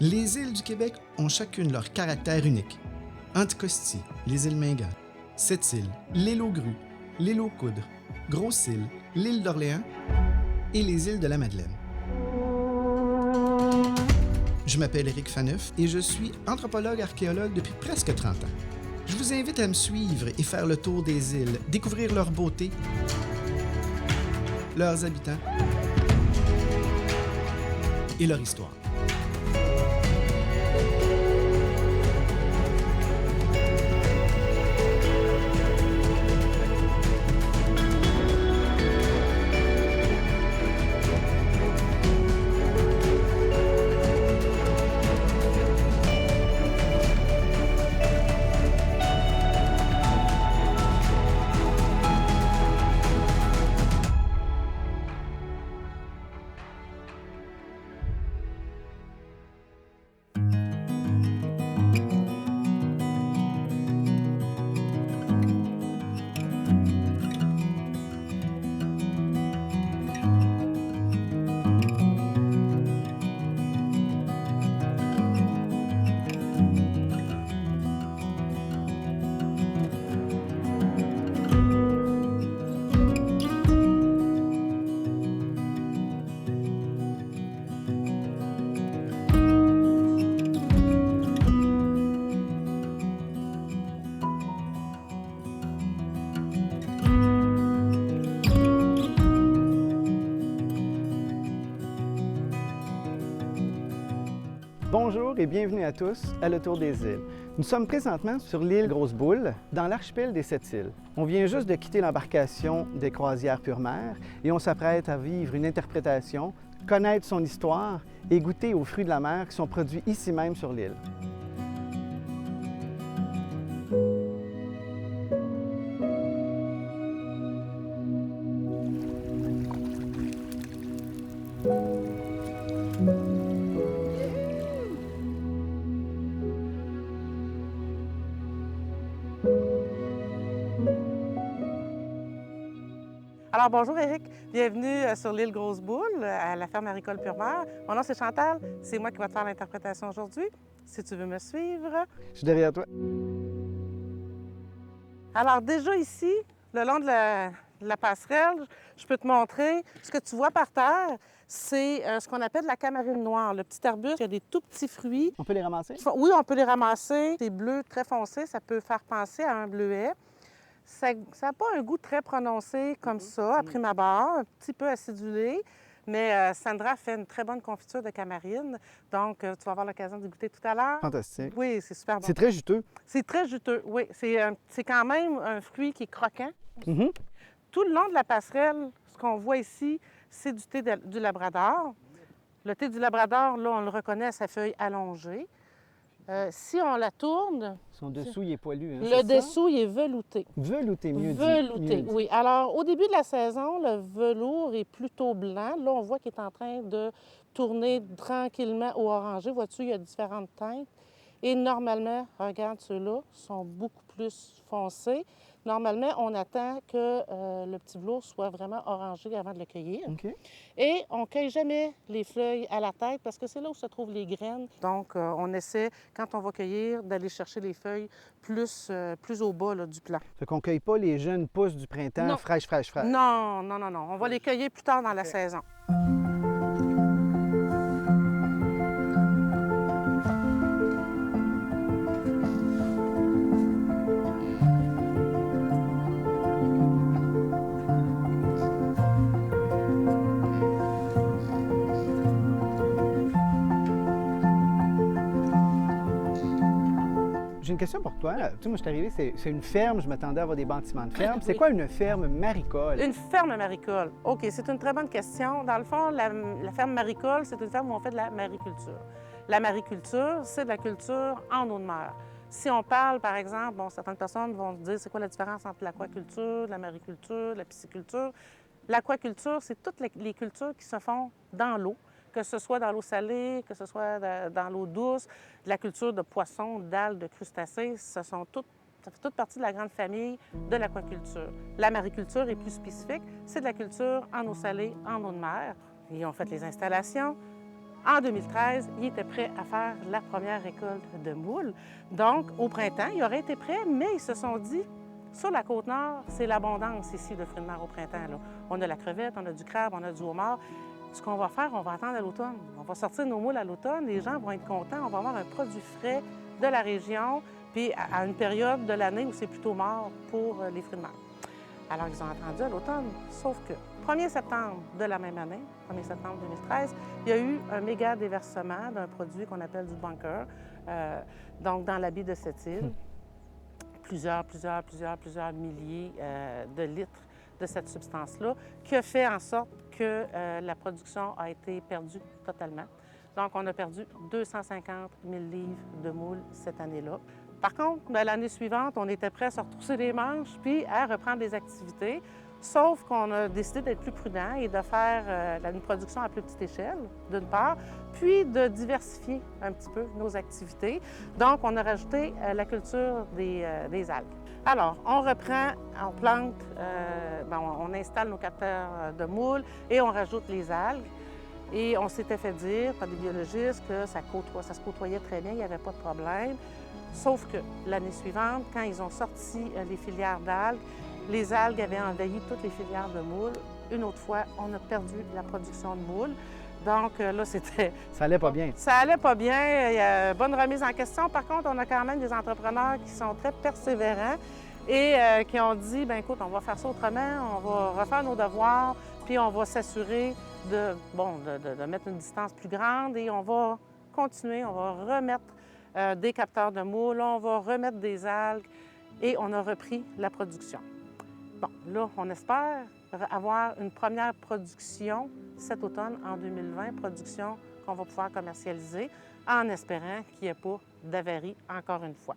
Les îles du Québec ont chacune leur caractère unique. Anticosti, les îles Mingan, Sept-Îles, l'île aux Grues, l'île aux Coudres, Grosse-Île, l'île d'Orléans et les îles de la Madeleine. Je m'appelle Éric Faneuf et je suis anthropologue-archéologue depuis presque 30 ans. Je vous invite à me suivre et faire le tour des îles, découvrir leur beauté, leurs habitants et leur histoire. Bonjour et bienvenue à tous à Le Tour des îles. Nous sommes présentement sur l'île Grosse-Boule, dans l'archipel des Sept-Îles. On vient juste de quitter l'embarcation des croisières Pure Mer et on s'apprête à vivre une interprétation, connaître son histoire et goûter aux fruits de la mer qui sont produits ici même sur l'île. Alors, bonjour Éric, bienvenue sur l'île Grosse-Boule, à la ferme agricole Pure Mer. Mon nom c'est Chantal, c'est moi qui vais te faire l'interprétation aujourd'hui, si tu veux me suivre. Je suis derrière toi. Alors déjà ici, le long de la passerelle, je peux te montrer ce que tu vois par terre, c'est ce qu'on appelle la camarine noire, le petit arbuste qui a des tout petits fruits. On peut les ramasser? Oui, on peut les ramasser. C'est bleu très foncé, ça peut faire penser à un bleuet. Ça n'a pas un goût très prononcé comme ça, à prime abord, un petit peu acidulé, mais Sandra fait une très bonne confiture de camarine, donc tu vas avoir l'occasion de goûter tout à l'heure. Fantastique. Oui, c'est super bon. C'est très juteux. C'est très juteux, oui. C'est quand même un fruit qui est croquant. Mm-hmm. Tout le long de la passerelle, ce qu'on voit ici, c'est du thé du Labrador. Le thé du Labrador, là, on le reconnaît à sa feuille allongée. Si on la tourne... Son dessous, il est poilu, hein, le dessous, il est velouté. Velouté, mieux dit. Velouté, mieux dit. oui. Alors, au début de la saison, le velours est plutôt blanc. Là, on voit qu'il est en train de tourner tranquillement au orangé. Vois-tu, il y a différentes teintes. Et normalement, regarde, ceux-là sont beaucoup plus foncés. Normalement, on attend que le petit velours soit vraiment orangé avant de le cueillir. Okay. Et on ne cueille jamais les feuilles à la tête parce que c'est là où se trouvent les graines. Donc, on essaie, quand on va cueillir, d'aller chercher les feuilles plus au bas là, du plant. Fait qu'on ne cueille pas les jeunes pousses du printemps fraîches. Non, non, non, non. On va les cueillir plus tard dans la saison. J'ai une question pour toi. Tu sais, moi, je suis arrivé, c'est une ferme, je m'attendais à avoir des bâtiments de ferme. C'est Oui. quoi une ferme maricole? Une ferme maricole. OK, c'est une très bonne question. Dans le fond, la ferme maricole, c'est une ferme où on fait de la mariculture. La mariculture, c'est de la culture en eau de mer. Si on parle, par exemple, certaines personnes vont se dire c'est quoi la différence entre l'aquaculture, la mariculture, la pisciculture. L'aquaculture, c'est toutes les cultures qui se font dans l'eau, que ce soit dans l'eau salée, que ce soit dans l'eau douce, de la culture de poissons, d'algues, de crustacés, ce sont toutes Ça fait toute partie de la grande famille de l'aquaculture. La mariculture est plus spécifique. C'est de la culture en eau salée, en eau de mer. Ils ont fait les installations. En 2013, ils étaient prêts à faire la première récolte de moules. Donc, au printemps, ils auraient été prêts, mais ils se sont dit, sur la Côte-Nord, c'est l'abondance ici de fruits de mer au printemps, là. On a la crevette, on a du crabe, on a du homard. Ce qu'on va faire, on va attendre à l'automne. On va sortir nos moules à l'automne, les gens vont être contents, on va avoir un produit frais de la région, puis à une période de l'année où c'est plutôt mort pour les fruits de mer. Alors, ils ont attendu à l'automne, sauf que 1er septembre de la même année, 1er septembre 2013, il y a eu un méga déversement d'un produit qu'on appelle du bunker, donc dans la baie de Sept-Îles. Plusieurs milliers de litres de cette substance-là, qui a fait en sorte que la production a été perdue totalement. Donc, on a perdu 250 000 livres de moules cette année-là. Par contre, l'année suivante, on était prêts à se retrousser les manches puis à reprendre les activités, sauf qu'on a décidé d'être plus prudent et de faire une production à plus petite échelle, d'une part, puis de diversifier un petit peu nos activités. Donc, on a rajouté la culture des algues. Alors, on reprend, on plante, on installe nos capteurs de moules et on rajoute les algues. Et on s'était fait dire par des biologistes que ça se côtoyait très bien, il n'y avait pas de problème. Sauf que l'année suivante, quand ils ont sorti les filières d'algues, les algues avaient envahi toutes les filières de moules. Une autre fois, on a perdu la production de moules. Donc là, c'était... Ça allait pas bien. Ça allait pas bien. Il y a bonne remise en question. Par contre, on a quand même des entrepreneurs qui sont très persévérants et qui ont dit, bien écoute, on va faire ça autrement, on va refaire nos devoirs, puis on va s'assurer de mettre une distance plus grande et on va continuer, on va remettre des capteurs de moules, on va remettre des algues et on a repris la production. Bon, là, on espère avoir une première production cet automne, en 2020, production qu'on va pouvoir commercialiser en espérant qu'il n'y ait pas d'avarie encore une fois.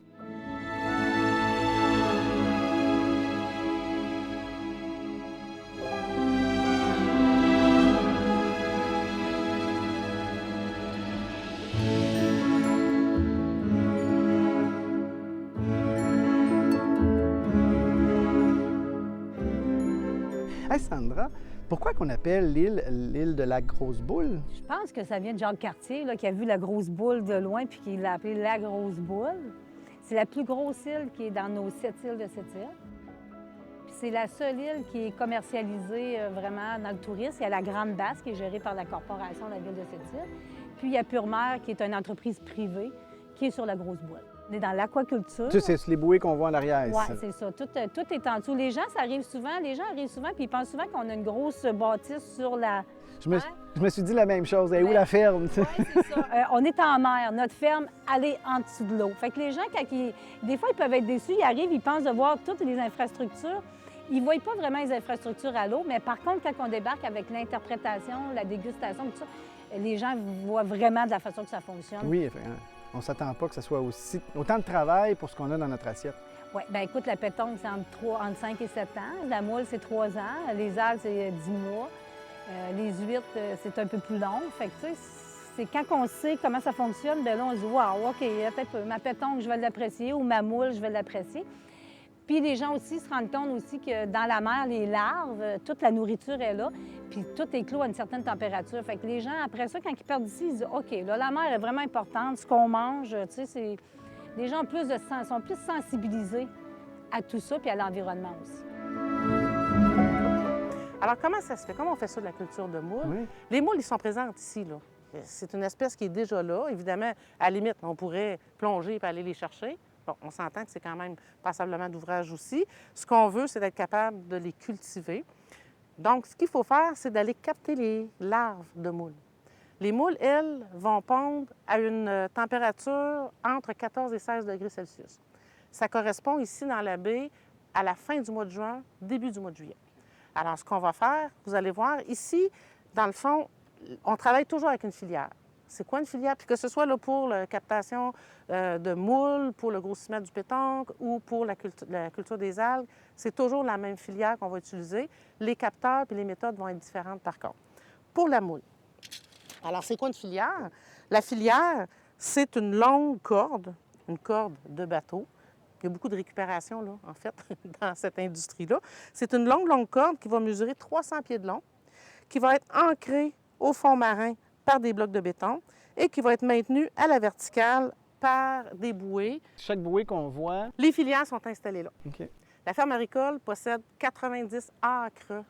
Hey Sandra, pourquoi qu'on appelle l'île de la Grosse Boule? Je pense que ça vient de Jacques Cartier, là, qui a vu la grosse boule de loin puis qui l'a appelée la Grosse Boule. C'est la plus grosse île qui est dans nos 7 îles de Sept-Îles. Puis c'est la seule île qui est commercialisée vraiment dans le tourisme. Il y a la Grande Basse qui est gérée par la corporation de la ville de Sept-Îles. Puis il y a Pure-Mer qui est une entreprise privée qui est sur la Grosse Boule. On est dans l'aquaculture. Tu sais, c'est les bouées qu'on voit en arrière. Oui, c'est ça. Tout est en dessous. Les gens arrivent souvent puis ils pensent souvent qu'on a une grosse bâtisse sur la... Je me suis dit la même chose. Et où la ferme? Oui, c'est ça. On est en mer. Notre ferme, elle est en dessous de l'eau. Fait que les gens, des fois, ils peuvent être déçus. Ils arrivent, ils pensent de voir toutes les infrastructures. Ils ne voient pas vraiment les infrastructures à l'eau, mais par contre, quand on débarque avec l'interprétation, la dégustation, tout ça, les gens voient vraiment de la façon que ça fonctionne. Oui, effectivement. On ne s'attend pas que ce soit autant de travail pour ce qu'on a dans notre assiette. Oui, bien écoute, la pétanque, c'est entre 5 et 7 ans. La moule, c'est 3 ans. Les algues, c'est 10 mois. Les huîtres, c'est un peu plus long. Fait que, tu sais, c'est quand on sait comment ça fonctionne, bien là, on se dit, wow, OK, peut-être ma pétanque, je vais l'apprécier, ou ma moule, je vais l'apprécier. Puis les gens aussi se rendent compte aussi que dans la mer, les larves, toute la nourriture est là, puis tout est clos à une certaine température. Fait que les gens, après ça, quand ils perdent ici, ils disent, OK, là, la mer est vraiment importante, ce qu'on mange, tu sais, c'est... Les gens sont plus sensibilisés à tout ça, puis à l'environnement aussi. Alors, comment ça se fait? Comment on fait ça de la culture de moules? Oui. Les moules, ils sont présents ici, là. C'est une espèce qui est déjà là. Évidemment, à la limite, on pourrait plonger et aller les chercher. Bon, on s'entend que c'est quand même passablement d'ouvrage aussi. Ce qu'on veut, c'est d'être capable de les cultiver. Donc, ce qu'il faut faire, c'est d'aller capter les larves de moules. Les moules, elles, vont pondre à une température entre 14 et 16 degrés Celsius. Ça correspond ici dans la baie à la fin du mois de juin, début du mois de juillet. Alors, ce qu'on va faire, vous allez voir, ici, dans le fond, on travaille toujours avec une filière. C'est quoi une filière? Puis que ce soit là, pour la captation de moules, pour le grossissement du pétanque ou pour la culture des algues, c'est toujours la même filière qu'on va utiliser. Les capteurs et les méthodes vont être différentes par contre. Pour la moule. Alors, c'est quoi une filière? La filière, c'est une longue corde, une corde de bateau, Il y a beaucoup de récupération, là, en fait, dans cette industrie-là. C'est une longue, longue corde qui va mesurer 300 pieds de long, qui va être ancrée au fond marin par des blocs de béton et qui va être maintenue à la verticale par des bouées. Chaque bouée qu'on voit... Les filières sont installées là. OK. La ferme agricole possède 90 acres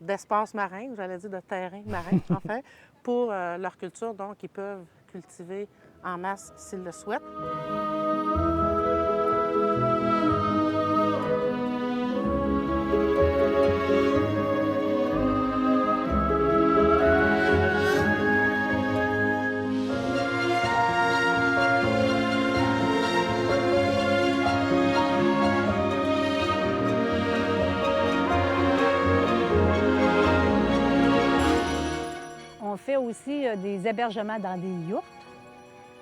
d'espace marin, j'allais dire de terrain marin, en fait, pour leur culture. Donc, ils peuvent cultiver en masse s'ils le souhaitent. On fait aussi des hébergements dans des yourtes.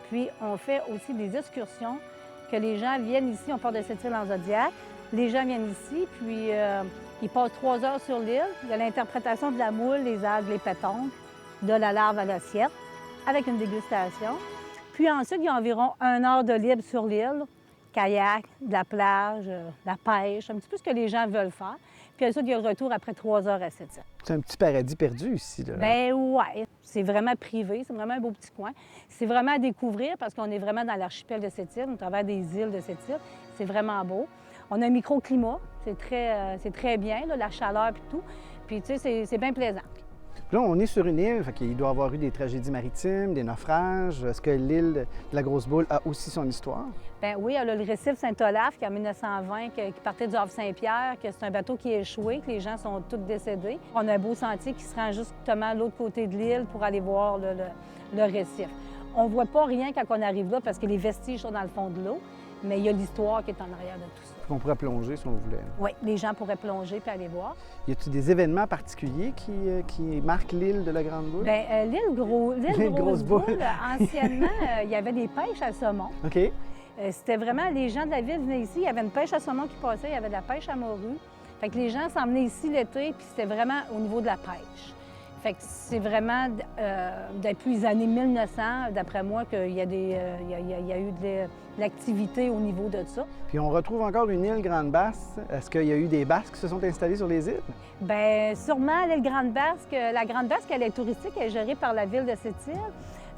Puis, on fait aussi des excursions que les gens viennent ici. On part de cette île en Zodiac. Les gens viennent ici, puis ils passent 3 heures sur l'île. Il y a l'interprétation de la moule, les algues, les pétoncles, de la larve à l'assiette, avec une dégustation. Puis ensuite, il y a environ 1 heure de libre sur l'île. Kayak, de la plage, de la pêche, un petit peu ce que les gens veulent faire. Puis ensuite, il y a le retour après 3 heures à cette île. C'est un petit paradis perdu ici, là. Bien, ouais. C'est vraiment privé, c'est vraiment un beau petit coin. C'est vraiment à découvrir parce qu'on est vraiment dans l'archipel de cette île, au travers des îles de cette île. C'est vraiment beau. On a un microclimat, c'est très bien, là, la chaleur et tout. Puis, tu sais, c'est bien plaisant. Puis là, on est sur une île, fait qu'il doit y avoir eu des tragédies maritimes, des naufrages. Est-ce que l'île de la Grosse Boule a aussi son histoire? Bien oui, elle a le récif Saint-Olaf qui, en 1920, qui partait du Havre-Saint-Pierre, que c'est un bateau qui a échoué, que les gens sont tous décédés. On a un beau sentier qui se rend justement à l'autre côté de l'île pour aller voir le récif. On ne voit pas rien quand on arrive là parce que les vestiges sont dans le fond de l'eau, mais il y a l'histoire qui est en arrière de tout ça. On pourrait plonger si on voulait. Oui, les gens pourraient plonger puis aller voir. Y a-t-il des événements particuliers qui marquent l'île de la Grande Boule? Bien, l'île Grosse Boule, anciennement, il y avait des pêches à saumon. OK. C'était vraiment, les gens de la ville venaient ici, il y avait une pêche à saumon qui passait, il y avait de la pêche à morue. Fait que les gens s'emmenaient ici l'été, puis c'était vraiment au niveau de la pêche. Fait que c'est vraiment, depuis les années 1900, d'après moi, qu'il y a, il y a eu de l'activité au niveau de ça. Puis on retrouve encore une île Grande-Basse. Est-ce qu'il y a eu des Basques qui se sont installés sur les îles? Bien, sûrement l'île Grande-Basque. La Grande-Basque, elle est touristique, elle est gérée par la ville de cette île.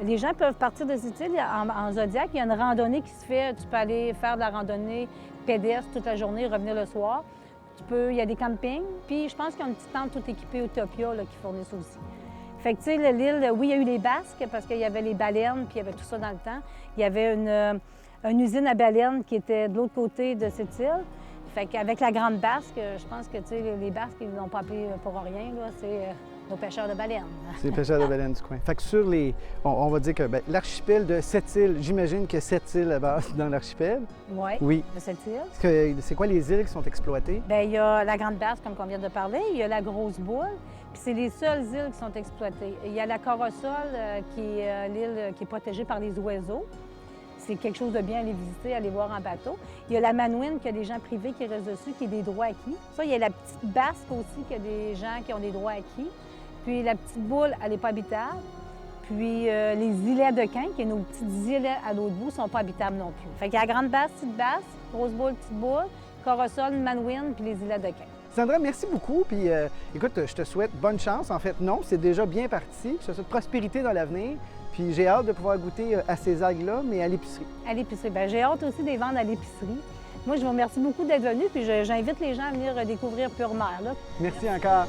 Les gens peuvent partir de cette île en Zodiac. Il y a une randonnée qui se fait. Tu peux aller faire de la randonnée pédestre toute la journée, revenir le soir. Il y a des campings. Puis je pense qu'il y a une petite tente toute équipée Utopia là, qui fournissent aussi. Fait que, tu sais, l'île, oui, il y a eu les Basques parce qu'il y avait les baleines, puis il y avait tout ça dans le temps. Il y avait une usine à baleines qui était de l'autre côté de cette île. Fait qu'avec la Grande Basque, je pense que, tu sais, les Basques, ils ne l'ont pas appelé pour rien, là. C'est nos pêcheurs de baleines. C'est les pêcheurs de baleines du coin. Fait que sur les... On va dire que l'archipel de Sept-Îles, j'imagine que Sept-Îles là-bas dans l'archipel. Ouais, oui. De Sept-Îles. C'est quoi les îles qui sont exploitées? Bien, il y a la Grande Basque, comme on vient de parler. Il y a la Grosse Boule. Puis c'est les seules îles qui sont exploitées. Il y a la Corosol, qui est l'île qui est protégée par les oiseaux. C'est quelque chose de bien à aller visiter, aller voir en bateau. Il y a la Manouine, qu'il y a des gens privés qui restent dessus, qui a des droits acquis. Ça, il y a la Petite Basque aussi, qu'il y a des gens qui ont des droits acquis. Puis la Petite Boule, elle n'est pas habitable. Puis les îlets de Quin, qui est nos petites îles à l'autre bout, ne sont pas habitables non plus. Fait qu'il y a la Grande Basse, Petite Basse, Grosse Boule, Petite Boule, Corosol, Manouine, puis les îlets de Quin. Sandra, merci beaucoup. Puis écoute, je te souhaite bonne chance. En fait, non, c'est déjà bien parti. Je te souhaite prospérité dans l'avenir. Puis j'ai hâte de pouvoir goûter à ces algues-là, mais à l'épicerie. À l'épicerie. Bien, j'ai hâte aussi de les vendre à l'épicerie. Moi, je vous remercie beaucoup d'être venu, puis j'invite les gens à venir découvrir Pure Mer. Là. Merci encore.